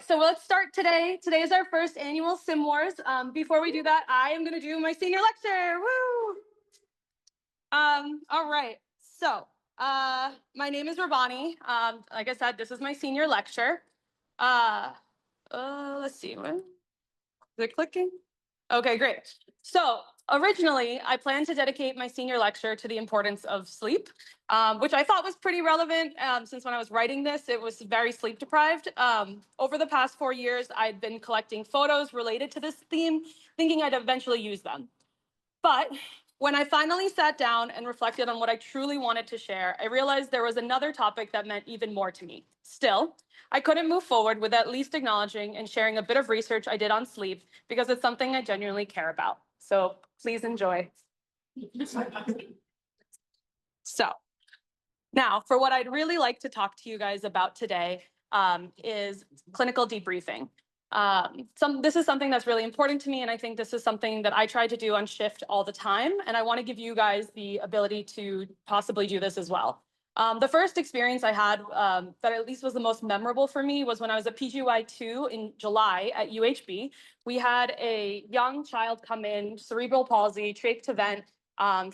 so let's start today. Today is our first annual Sim Wars. Before we do that, I am going to do my senior lecture. Woo! All right. So my name is Rabani. Like I said, this is my senior lecture. Let's see. Is it clicking? Okay, great. So originally, I planned to dedicate my senior lecture to the importance of sleep, which I thought was pretty relevant since when I was writing this, it was very sleep deprived. Over the past 4 years, I'd been collecting photos related to this theme, thinking I'd eventually use them. But when I finally sat down and reflected on what I truly wanted to share, I realized there was another topic that meant even more to me. Still, I couldn't move forward with at least acknowledging and sharing a bit of research I did on sleep because it's something I genuinely care about. So please enjoy. So now, for what I'd really like to talk to you guys about today is clinical debriefing. This is something that's really important to me, and I think this is something that I try to do on shift all the time, and I want to give you guys the ability to possibly do this as well. The first experience I had that at least was the most memorable for me was when I was at PGY2 in July at UHB. We had a young child come in, cerebral palsy, trach to vent.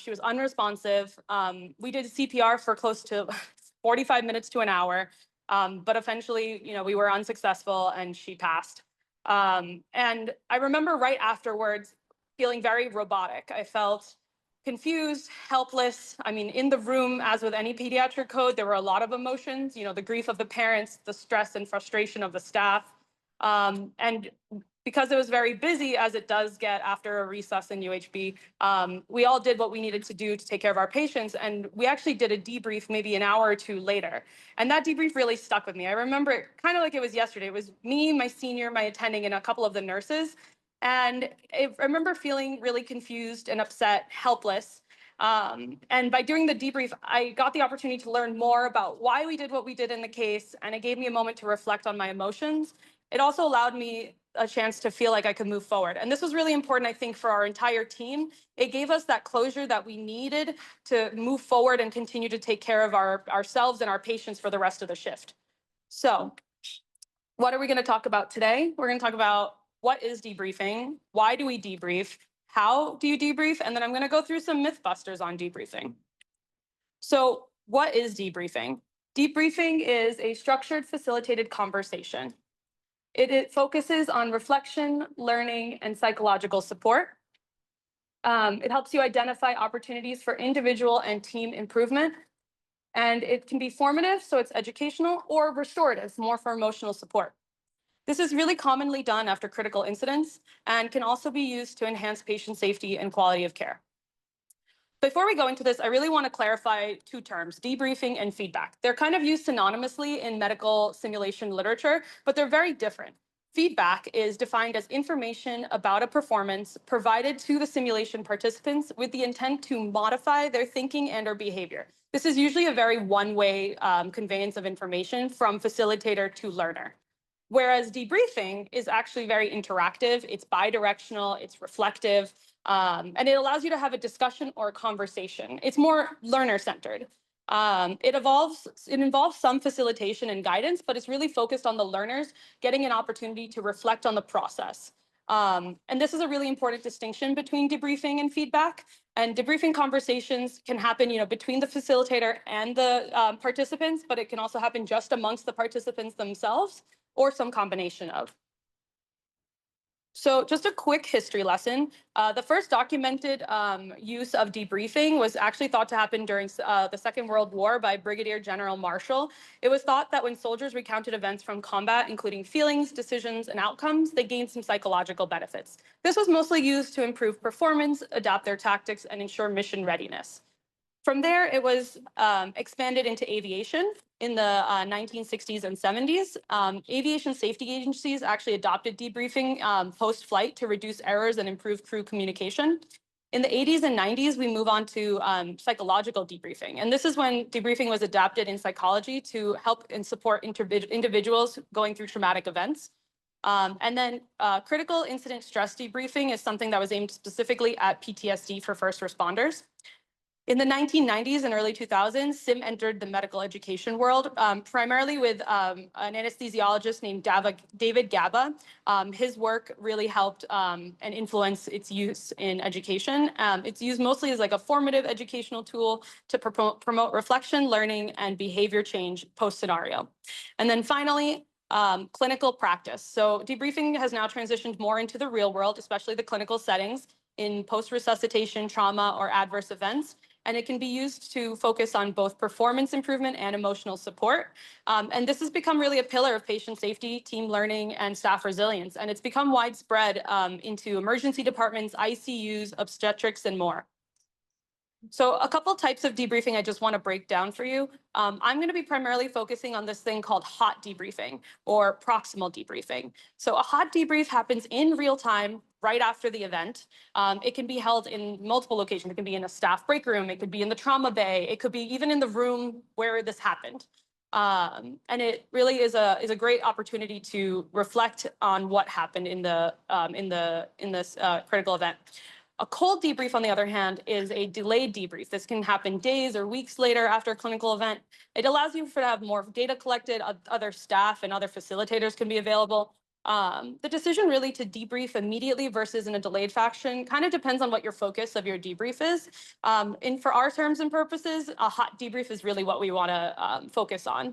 She was unresponsive. We did CPR for close to 45 minutes to an hour, but eventually, we were unsuccessful and she passed. And I remember right afterwards feeling very robotic. I felt confused, helpless. I mean, in the room, as with any pediatric code, there were a lot of emotions, the grief of the parents, the stress and frustration of the staff. And because it was very busy, as it does get after a recess in UHB, we all did what we needed to do to take care of our patients. And we actually did a debrief maybe an hour or two later. And that debrief really stuck with me. I remember it kind of like it was yesterday. It was me, my senior, my attending, and a couple of the nurses. And I remember feeling really confused and upset, helpless. And by doing the debrief, I got the opportunity to learn more about why we did what we did in the case. And it gave me a moment to reflect on my emotions. It also allowed me a chance to feel like I could move forward. And this was really important, I think, for our entire team. It gave us that closure that we needed to move forward and continue to take care of ourselves and our patients for the rest of the shift. So what are we going to talk about today? We're going to talk about what is debriefing, why do we debrief, how do you debrief, and then I'm going to go through some myth busters on debriefing. So what is debriefing? Debriefing is a structured, facilitated conversation. It focuses on reflection, learning, and psychological support. It helps you identify opportunities for individual and team improvement. And it can be formative, so it's educational, or restorative, more for emotional support. This is really commonly done after critical incidents and can also be used to enhance patient safety and quality of care. Before we go into this, I really want to clarify two terms, debriefing and feedback. They're kind of used synonymously in medical simulation literature, but they're very different. Feedback is defined as information about a performance provided to the simulation participants with the intent to modify their thinking and or behavior. This is usually a very one-way conveyance of information from facilitator to learner. Whereas debriefing is actually very interactive, it's bidirectional, it's reflective, and it allows you to have a discussion or a conversation. It's more learner-centered. It involves some facilitation and guidance, but it's really focused on the learners getting an opportunity to reflect on the process. And this is a really important distinction between debriefing and feedback. And debriefing conversations can happen, between the facilitator and the participants, but it can also happen just amongst the participants themselves, or some combination of. So just a quick history lesson. The first documented use of debriefing was actually thought to happen during the Second World War by Brigadier General Marshall. It was thought that when soldiers recounted events from combat, including feelings, decisions, and outcomes, they gained some psychological benefits. This was mostly used to improve performance, adapt their tactics, and ensure mission readiness. From there, it was expanded into aviation in the 1960s and 70s. Aviation safety agencies actually adopted debriefing post-flight to reduce errors and improve crew communication. In the 80s and 90s, we move on to psychological debriefing. And this is when debriefing was adapted in psychology to help and support individuals going through traumatic events. And then critical incident stress debriefing is something that was aimed specifically at PTSD for first responders. In the 1990s and early 2000s, SIM entered the medical education world, primarily with an anesthesiologist named David Gaba. His work really helped and influenced its use in education. It's used mostly as like a formative educational tool to promote reflection, learning, and behavior change post-scenario. And then finally, clinical practice. So debriefing has now transitioned more into the real world, especially the clinical settings in post-resuscitation, trauma, or adverse events. And it can be used to focus on both performance improvement and emotional support. And this has become really a pillar of patient safety, team learning, and staff resilience. And it's become widespread into emergency departments, ICUs, obstetrics, and more. So a couple types of debriefing I just want to break down for you. I'm going to be primarily focusing on this thing called hot debriefing or proximal debriefing. So a hot debrief happens in real time right after the event. It can be held in multiple locations. It can be in a staff break room. It could be in the trauma bay. It could be even in the room where this happened. And it really is a great opportunity to reflect on what happened in this critical event. A cold debrief, on the other hand, is a delayed debrief. This can happen days or weeks later after a clinical event. It allows you to have more data collected, other staff and other facilitators can be available. The decision really to debrief immediately versus in a delayed fashion kind of depends on what your focus of your debrief is. And for our terms and purposes, a hot debrief is really what we want to focus on.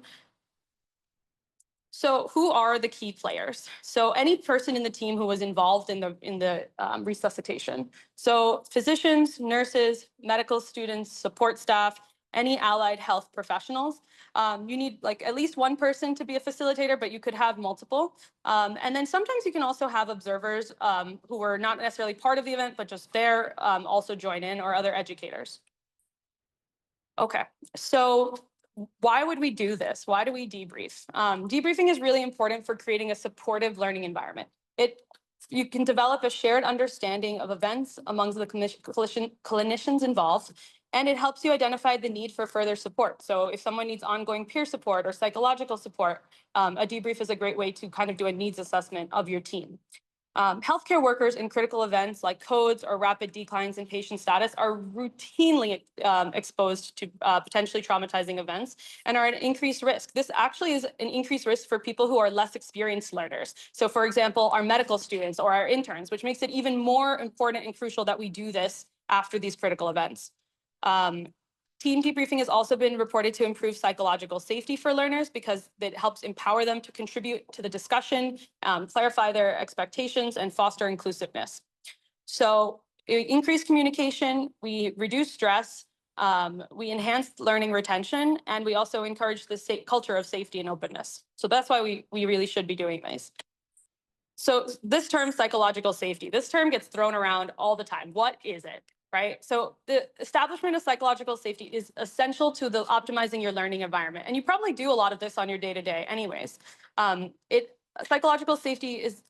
So who are the key players? So any person in the team who was involved in the resuscitation. So physicians, nurses, medical students, support staff, any allied health professionals. You need like at least one person to be a facilitator, but you could have multiple. And then sometimes you can also have observers who were not necessarily part of the event, but just there also join in, or other educators. Okay, so why would we do this? Why do we debrief? Debriefing is really important for creating a supportive learning environment. You can develop a shared understanding of events amongst the clinicians involved, and it helps you identify the need for further support. So if someone needs ongoing peer support or psychological support, a debrief is a great way to kind of do a needs assessment of your team. Healthcare workers in critical events like codes or rapid declines in patient status are routinely exposed to potentially traumatizing events and are at increased risk. This actually is an increased risk for people who are less experienced learners. So for example, our medical students or our interns, which makes it even more important and crucial that we do this after these critical events. Team debriefing has also been reported to improve psychological safety for learners because it helps empower them to contribute to the discussion, clarify their expectations, and foster inclusiveness. So increase communication, we reduce stress, we enhance learning retention, and we also encourage the culture of safety and openness. So that's why we really should be doing this. So this term, psychological safety, this term gets thrown around all the time. What is it? Right? So the establishment of psychological safety is essential to the optimizing your learning environment. And you probably do a lot of this on your day-to-day anyways. Psychological safety is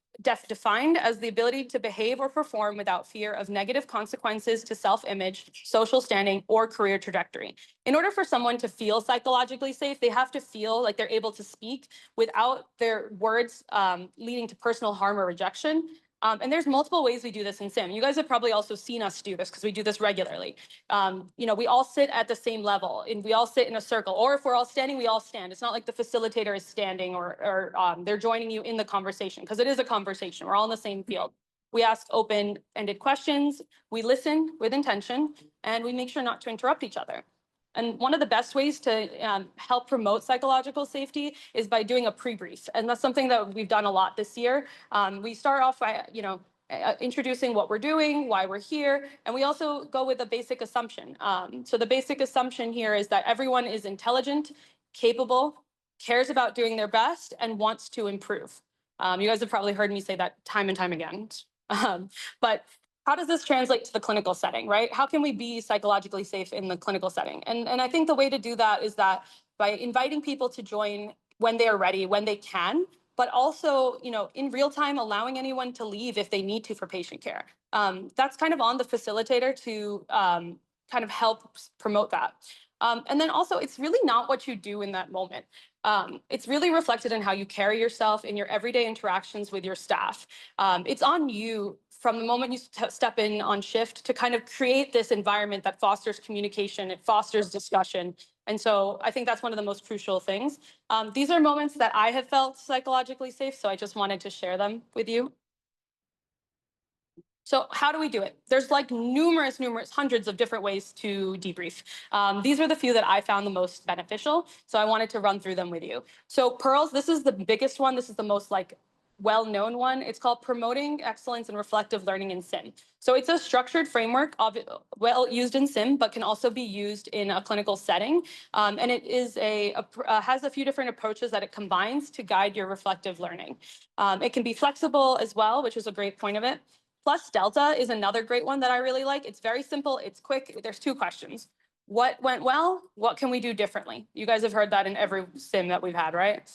defined as the ability to behave or perform without fear of negative consequences to self-image, social standing, or career trajectory. In order for someone to feel psychologically safe, they have to feel like they're able to speak without their words leading to personal harm or rejection. And there's multiple ways we do this in SIM. You guys have probably also seen us do this because we do this regularly. We all sit at the same level and we all sit in a circle, or if we're all standing, we all stand. It's not like the facilitator is standing or they're joining you in the conversation, because it is a conversation. We're all in the same field. We ask open-ended questions, we listen with intention, and we make sure not to interrupt each other. And one of the best ways to help promote psychological safety is by doing a pre-brief. And that's something that we've done a lot this year. We start off by, introducing what we're doing, why we're here, and we also go with a basic assumption. So the basic assumption here is that everyone is intelligent, capable, cares about doing their best, and wants to improve. You guys have probably heard me say that time and time again. But how does this translate to the clinical setting, right? How can we be psychologically safe in the clinical setting? And I think the way to do that is that by inviting people to join when they are ready, when they can, but also, in real time, allowing anyone to leave if they need to for patient care. That's kind of on the facilitator to kind of help promote that. And then also, it's really not what you do in that moment. It's really reflected in how you carry yourself in your everyday interactions with your staff. It's on you from the moment you step in on shift to kind of create this environment that fosters communication, it fosters discussion. And so I think that's one of the most crucial things. These are moments that I have felt psychologically safe, so I just wanted to share them with you. So how do we do it? There's like numerous, hundreds of different ways to debrief. These are the few that I found the most beneficial. So I wanted to run through them with you. So pearls, this is the biggest one. This is the most like well-known one. It's called Promoting Excellence in Reflective Learning in SIM. So it's a structured framework, well used in SIM, but can also be used in a clinical setting. And it is has a few different approaches that it combines to guide your reflective learning. It can be flexible as well, which is a great point of it. Plus Delta is another great one that I really like. It's very simple. It's quick. There's 2 questions. What went well? What can we do differently? You guys have heard that in every sim that we've had, right?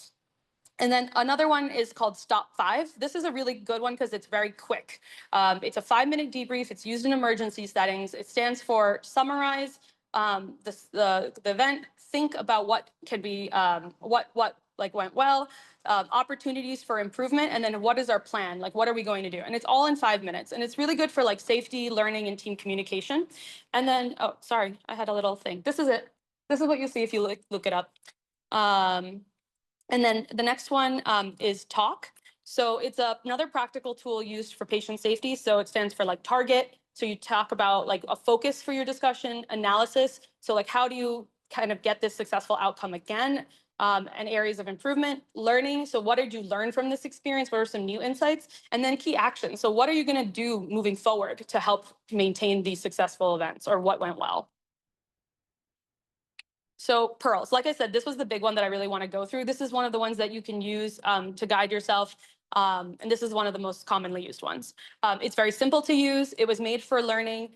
And then another one is called Stop 5. This is a really good one because it's very quick. It's a 5-minute debrief. It's used in emergency settings. It stands for summarize the event, think about what can be, what like went well, opportunities for improvement, and then what is our plan? Like, what are we going to do? And it's all in 5 minutes. And it's really good for like safety, learning, and team communication. And then, oh, sorry, I had a little thing. This is it. This is what you see if you look it up. And then the next one is TALK. So it's another practical tool used for patient safety. So it stands for like target. So you talk about like a focus for your discussion, analysis. So like, how do you kind of get this successful outcome again? And areas of improvement, learning. So what did you learn from this experience? What are some new insights? And then key action. So what are you going to do moving forward to help maintain these successful events, or what went well? So pearls, like I said, this was the big one that I really want to go through. This is one of the ones that you can use to guide yourself. And this is one of the most commonly used ones. It's very simple to use. It was made for learning.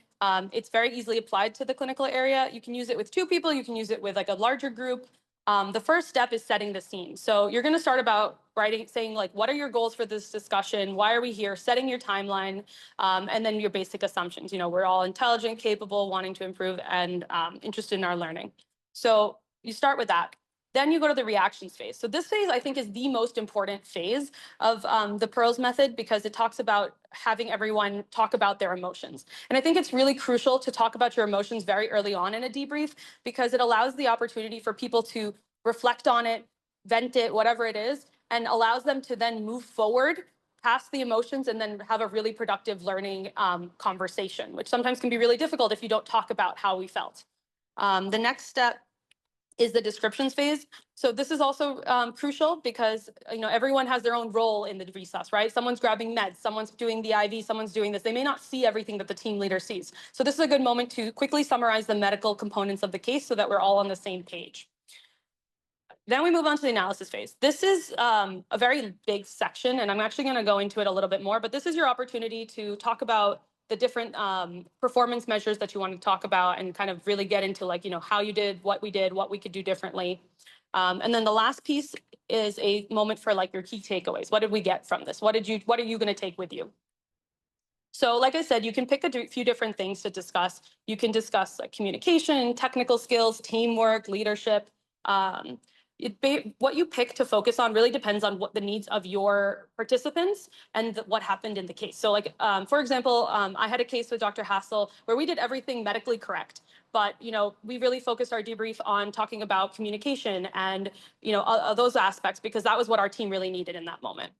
It's very easily applied to the clinical area. You can use it with 2 people. You can use it with like a larger group. The first step is setting the scene. So you're going to start about saying like, what are your goals for this discussion? Why are we here? Setting your timeline, and then your basic assumptions. You know, we're all intelligent, capable, wanting to improve, and interested in our learning. So you start with that. Then you go to the reactions phase. So this phase, I think, is the most important phase of the Pearls method, because it talks about having everyone talk about their emotions. And I think it's really crucial to talk about your emotions very early on in a debrief, because it allows the opportunity for people to reflect on it, vent it, whatever it is, and allows them to then move forward past the emotions and then have a really productive learning conversation, which sometimes can be really difficult if you don't talk about how we felt. The next step is the descriptions phase. So this is also crucial because, you know, everyone has their own role in the recess, right? Someone's grabbing meds, someone's doing the IV, someone's doing this. They may not see everything that the team leader sees. So this is a good moment to quickly summarize the medical components of the case so that we're all on the same page. Then we move on to the analysis phase. This is a very big section, and I'm actually going to go into it a little bit more, but this is your opportunity to talk about the different performance measures that you want to talk about and kind of really get into, like, you know, how you did, what we could do differently. And then the last piece is a moment for like your key takeaways. What did we get from this? What are you going to take with you? So like I said, you can pick a few different things to discuss. You can discuss like communication, technical skills, teamwork, leadership. What you pick to focus on really depends on what the needs of your participants and what happened in the case. So like, for example, I had a case with Dr. Hassel where we did everything medically correct, but, you know, we really focused our debrief on talking about communication and, you know, those aspects, because that was what our team really needed in that moment.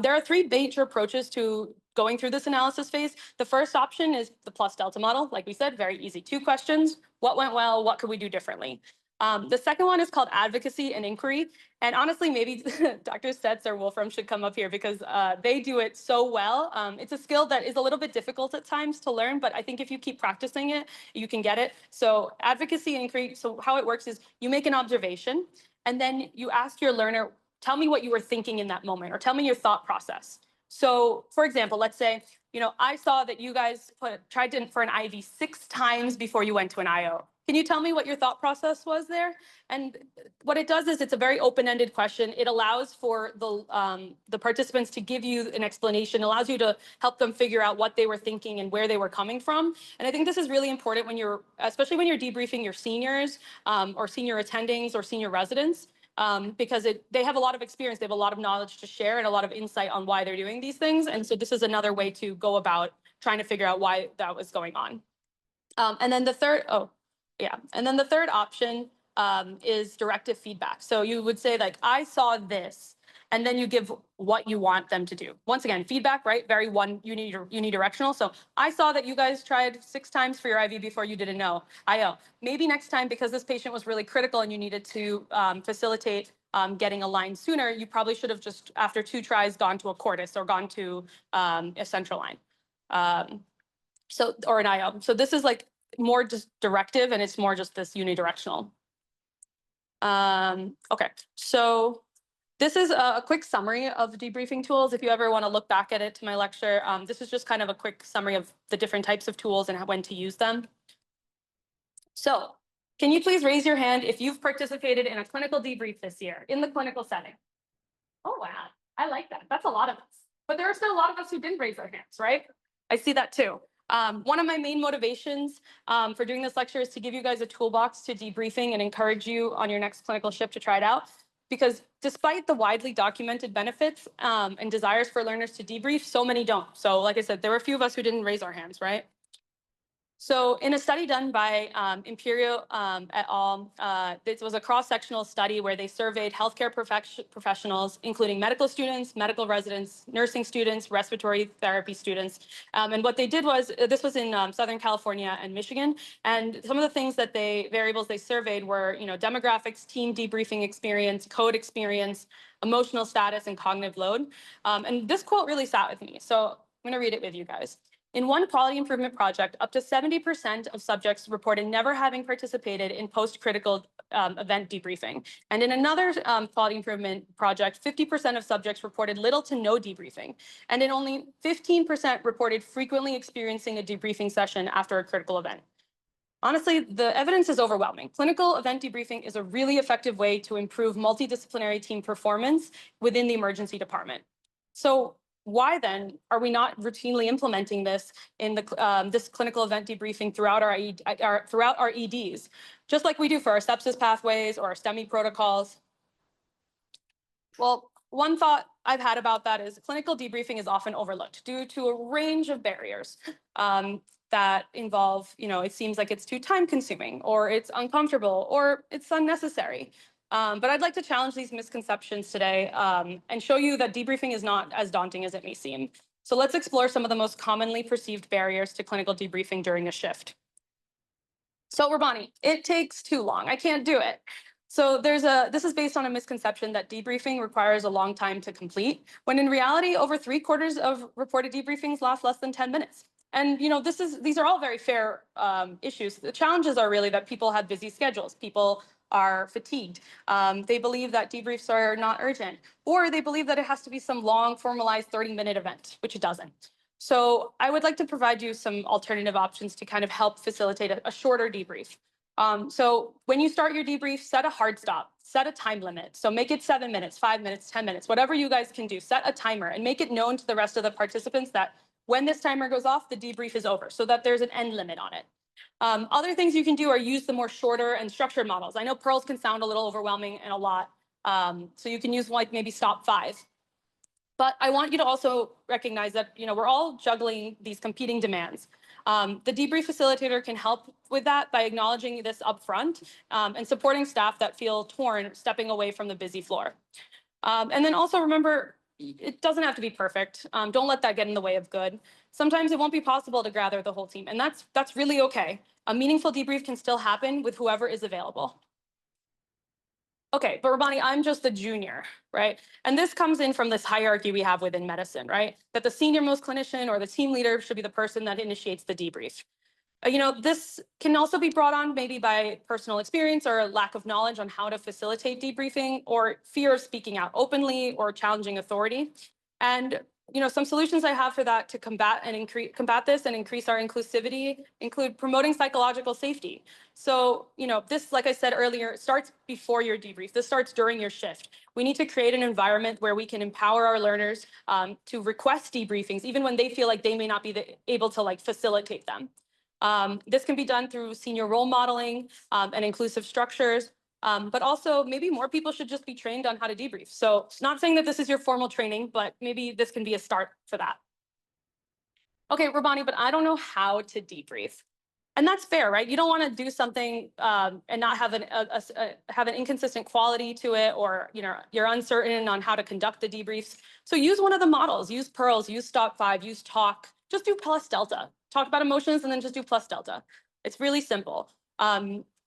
There are 3 major approaches to going through this analysis phase. The first option is the plus delta model. Like we said, very easy. 2 questions. What went well? What could we do differently? The second one is called advocacy and inquiry. And honestly, maybe Dr. Stetz or Wolfram should come up here, because they do it so well. It's a skill that is a little bit difficult at times to learn, but I think if you keep practicing it, you can get it. So advocacy and inquiry, so how it works is you make an observation, and then you ask your learner, tell me what you were thinking in that moment, or tell me your thought process. So for example, let's say, you know, I saw that you guys tried for an IV 6 times before you went to an IO. Can you tell me what your thought process was there? And what it does is it's a very open-ended question. It allows for the participants to give you an explanation, allows you to help them figure out what they were thinking and where they were coming from. And I think this is really important when especially when you're debriefing your seniors or senior attendings or senior residents. because they have a lot of experience, they have a lot of knowledge to share and a lot of insight on why they're doing these things. And so this is another way to go about trying to figure out why that was going on. And then the third option is directive feedback. So you would say like, I saw this, and then you give what you want them to do. Once again, feedback, right? Very unidirectional. So I saw that you guys tried 6 times for your IV before you did an IO. Maybe next time, because this patient was really critical and you needed to facilitate getting a line sooner, you probably should have just, after 2 tries, gone to a Cordis or gone to a central line. Or an IO. So this is like more just directive, and it's more just this unidirectional. Okay, so this is a quick summary of debriefing tools. If you ever want to look back at it to my lecture, this is just kind of a quick summary of the different types of tools and when to use them. So can you please raise your hand if you've participated in a clinical debrief this year in the clinical setting? Oh, wow. I like that. That's a lot of us. But there are still a lot of us who didn't raise our hands, right? I see that too. One of my main motivations for doing this lecture is to give you guys a toolbox to debriefing and encourage you on your next clinical shift to try it out. Because despite the widely documented benefits and desires for learners to debrief, so many don't. So like I said, there were a few of us who didn't raise our hands, right? So in a study done by Imperial et al., this was a cross-sectional study where they surveyed healthcare professionals, including medical students, medical residents, nursing students, respiratory therapy students. And what they did was, this was in Southern California and Michigan. And some of the variables they surveyed were, demographics, team debriefing experience, code experience, emotional status, and cognitive load. And this quote really sat with me. So I'm going to read it with you guys. In one quality improvement project, up to 70% of subjects reported never having participated in post-critical event debriefing. And in another quality improvement project, 50% of subjects reported little to no debriefing. And in only 15% reported frequently experiencing a debriefing session after a critical event. Honestly, the evidence is overwhelming. Clinical event debriefing is a really effective way to improve multidisciplinary team performance within the emergency department. So why then are we not routinely implementing this in this clinical event debriefing throughout our EDs, just like we do for our sepsis pathways or our STEMI protocols? Well, one thought I've had about that is clinical debriefing is often overlooked due to a range of barriers that involve, it seems like it's too time consuming, or it's uncomfortable, or it's unnecessary. But I'd like to challenge these misconceptions today and show you that debriefing is not as daunting as it may seem. So let's explore some of the most commonly perceived barriers to clinical debriefing during a shift. So Rabani, it takes too long. I can't do it. So this is based on a misconception that debriefing requires a long time to complete, when in reality, over 3/4 of reported debriefings last less than 10 minutes. And these are all very fair issues. The challenges are really that people have busy schedules. People are fatigued. They believe that debriefs are not urgent, or they believe that it has to be some long formalized 30-minute event, which it doesn't. So I would like to provide you some alternative options to kind of help facilitate a shorter debrief. So when you start your debrief, set a hard stop, set a time limit. So make it 7 minutes, 5 minutes, 10 minutes, whatever you guys can do, set a timer and make it known to the rest of the participants that when this timer goes off, the debrief is over, so that there's an end limit on it. Other things you can do are use the more shorter and structured models. I know pearls can sound a little overwhelming and a lot. So you can use like maybe stop 5. But I want you to also recognize that we're all juggling these competing demands. The debrief facilitator can help with that by acknowledging this upfront and supporting staff that feel torn stepping away from the busy floor. And then also remember, it doesn't have to be perfect. Don't let that get in the way of good. Sometimes it won't be possible to gather the whole team, and that's really okay. A meaningful debrief can still happen with whoever is available. Okay, but Rabani, I'm just the junior, right? And this comes in from this hierarchy we have within medicine, right? That the senior most clinician or the team leader should be the person that initiates the debrief. This can also be brought on maybe by personal experience or a lack of knowledge on how to facilitate debriefing, or fear of speaking out openly or challenging authority. And some solutions I have for that to combat this and increase our inclusivity include promoting psychological safety. So, this, like I said earlier, starts before your debrief. This starts during your shift. We need to create an environment where we can empower our learners to request debriefings, even when they feel like they may not be able to facilitate them. This can be done through senior role modeling and inclusive structures, But also maybe more people should just be trained on how to debrief. So not saying that this is your formal training, but maybe this can be a start for that. Okay, Rabani, but I don't know how to debrief. And that's fair, right? You don't want to do something and not have have an inconsistent quality to it, or you're uncertain on how to conduct the debriefs. So use one of the models. Use Pearls. Use Stop 5. Use Talk. Just do plus delta. Talk about emotions and then just do plus delta. It's really simple.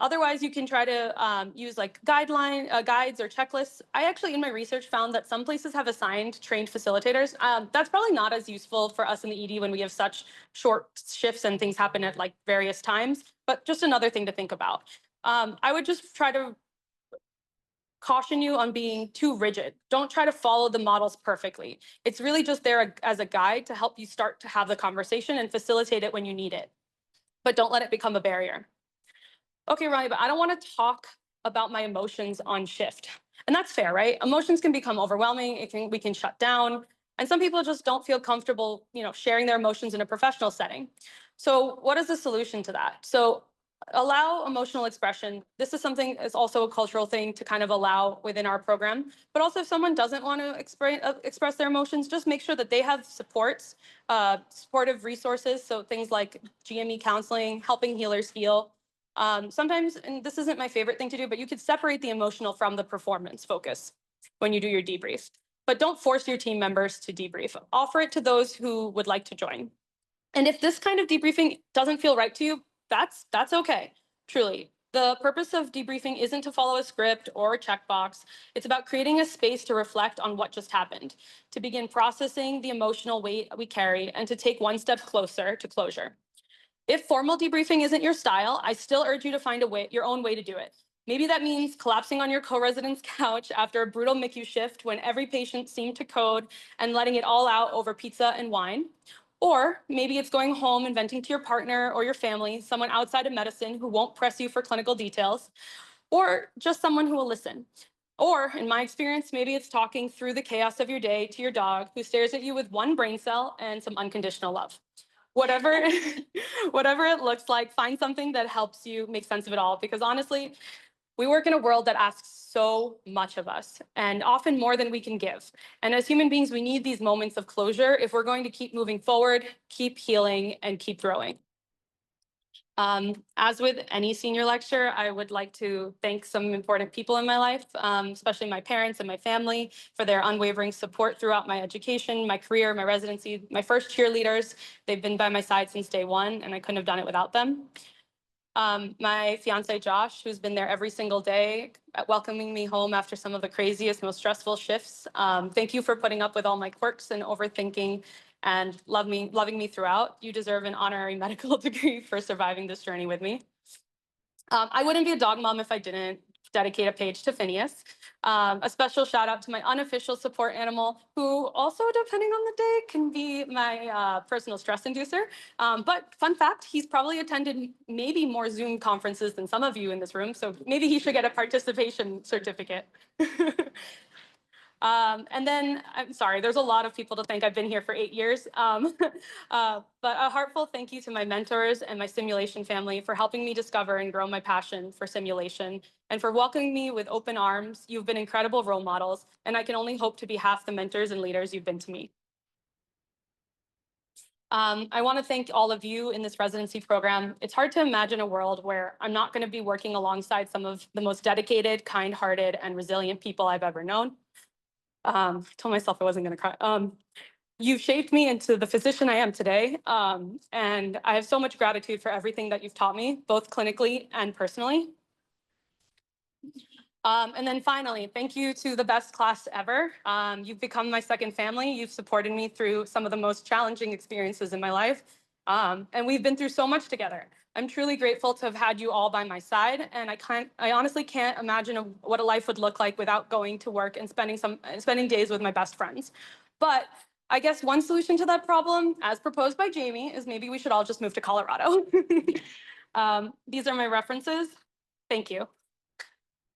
Otherwise, you can try to use like guides or checklists. I actually, in my research, found that some places have assigned trained facilitators. That's probably not as useful for us in the ED when we have such short shifts and things happen at like various times, but just another thing to think about. I would just try to caution you on being too rigid. Don't try to follow the models perfectly. It's really just there as a guide to help you start to have the conversation and facilitate it when you need it. But don't let it become a barrier. Okay, Ronnie, but I don't want to talk about my emotions on shift. And that's fair, right? Emotions can become overwhelming. We can shut down. And some people just don't feel comfortable, sharing their emotions in a professional setting. So what is the solution to that? So allow emotional expression. This is something that's also a cultural thing to kind of allow within our program. But also if someone doesn't want to express their emotions, just make sure that they have supports, supportive resources. So things like GME counseling, helping healers heal. Sometimes, and this isn't my favorite thing to do, but you could separate the emotional from the performance focus when you do your debrief. But don't force your team members to debrief. Offer it to those who would like to join. And if this kind of debriefing doesn't feel right to you, that's okay, truly. The purpose of debriefing isn't to follow a script or a checkbox. It's about creating a space to reflect on what just happened, to begin processing the emotional weight we carry, and to take one step closer to closure. If formal debriefing isn't your style, I still urge you to find your own way to do it. Maybe that means collapsing on your co-resident's couch after a brutal MICU shift when every patient seemed to code and letting it all out over pizza and wine. Or maybe it's going home and venting to your partner or your family, someone outside of medicine who won't press you for clinical details, or just someone who will listen. Or, in my experience, maybe it's talking through the chaos of your day to your dog who stares at you with one brain cell and some unconditional love. Whatever, whatever it looks like, find something that helps you make sense of it all. Because honestly, we work in a world that asks so much of us, and often more than we can give. And as human beings, we need these moments of closure if we're going to keep moving forward, keep healing, and keep growing. As with any senior lecture, I would like to thank some important people in my life, especially my parents and my family, for their unwavering support throughout my education, my career, my residency, my first cheerleaders. They've been by my side since day one, and I couldn't have done it without them. My fiance, Josh, who's been there every single day, welcoming me home after some of the craziest, most stressful shifts. Thank you for putting up with all my quirks and overthinking and loving me throughout. You deserve an honorary medical degree for surviving this journey with me. I wouldn't be a dog mom if I didn't dedicate a page to Phineas. A special shout out to my unofficial support animal, who also, depending on the day, can be my personal stress inducer. But fun fact, he's probably attended maybe more Zoom conferences than some of you in this room, so maybe he should get a participation certificate. And then, I'm sorry, there's a lot of people to thank. I've been here for 8 years. But a heartfelt thank you to my mentors and my simulation family for helping me discover and grow my passion for simulation, and for welcoming me with open arms. You've been incredible role models, and I can only hope to be half the mentors and leaders you've been to me. I want to thank all of you in this residency program. It's hard to imagine a world where I'm not going to be working alongside some of the most dedicated, kind-hearted, and resilient people I've ever known. I told myself I wasn't going to cry. You've shaped me into the physician I am today, and I have so much gratitude for everything that you've taught me, both clinically and personally. And then finally, thank you to the best class ever. You've become my second family. You've supported me through some of the most challenging experiences in my life, and we've been through so much together. I'm truly grateful to have had you all by my side, and I honestly can't imagine what a life would look like without going to work and spending days with my best friends. But I guess one solution to that problem, as proposed by Jamie, is maybe we should all just move to Colorado. These are my references. Thank you.